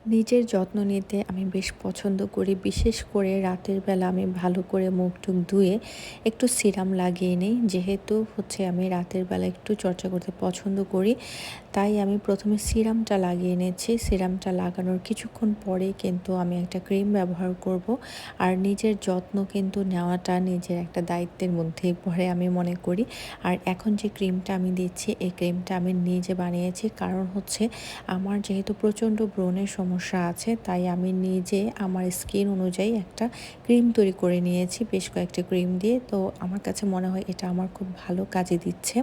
নিজের যত্ন নিতে আমি বেশ পছন্দ করি। বিশেষ করে রাতের বেলা আমি ভালো করে মুখ-টুখ ধুয়ে একটু সিরাম লাগিয়ে নেই। যেহেতু আমি রাতের বেলা একটু চর্চা করতে পছন্দ করি। তাই আমি ১ম এ সিরামটা লাগিয়ে নিচ্ছি। সিরামটা লাগানোর কিছুক্ষণ পরেই কিন্তু আমি একটা ক্রিম ব্যবহার করব। আর নিজের যত্ন কিন্তু নেওয়াটা নিজের একটা দায়িত্বের মধ্যেই পড়ে আমি মনে করি। আর এখন যে ক্রিমটা আমি দিচ্ছি, এই ক্রিমটা আমি নিজে বানিয়েছি। কারণ আমার যেহেতু প্রচণ্ড ব্রণের সমস্যা আছে, তাই আমি নিজে আমার স্কিন অনুযায়ী একটা ক্রিম তৈরি করে নিয়েছি বেশ কয়েকটা ক্রিম দিয়ে। তো আমার কাছে মনে হয় এটা আমার খুব ভালো কাজে দিচ্ছে।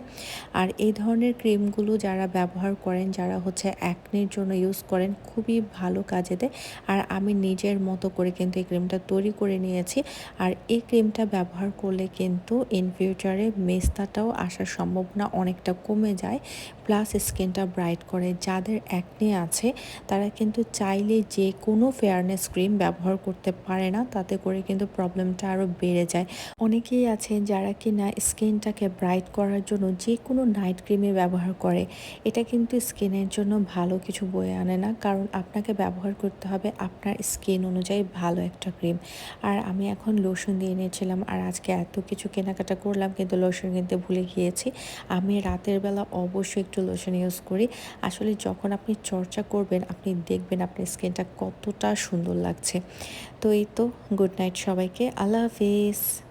আর এই ধরনের ক্রিমগুলো যারা ব্যবহার করেন, যারা অ্যাকনির জন্য ইউজ করেন, খুবই ভালো কাজে দেয়। আর আমি নিজের মতো করে কিন্তু এই ক্রিমটা তৈরি করে নিয়েছি। আর এই ক্রিমটা ব্যবহার করলে কিন্তু ইন ফিউচারে মেস্তাটাও আসার সম্ভাবনা অনেকটা কমে যায়। প্লাস স্কিনটা ব্রাইট করে। যাদের অ্যাকনে আছে তারা কিন্তু চাইলে যে কোনো ফেয়ারনেস ক্রিম ব্যবহার করতে পারে না, তাতে করে কিন্তু প্রবলেমটা আরও বেড়ে যায়। অনেকেই আছে যারা কিনা স্কিনটাকে ব্রাইট করার জন্য যে কোনো নাইট ক্রিমই ব্যবহার করে। এটা কিন্তু স্কিনের জন্য ভালো কিছু বয়ে আনে না, কারণ আপনাকে ব্যবহার করতে হবে আপনার স্কিন অনুযায়ী ভালো একটা ক্রিম। আর আমি এখন লোশন দিয়ে নিয়েছিলাম, আর আজকে এত কিছু কেনাকাটা করলাম কিন্তু লোশন কিনতে ভুলে গিয়েছি। আমি রাতের বেলা অবশ্যই একটু লোশন ইউজ করি। আসলে যখন আপনি চর্চা করবেন, আপনি দেখবেন আপনার স্কিনটা কতটা সুন্দর লাগছে। তো এই তো, গুড নাইট সবাইকে। আল্লাহ হাফিজ।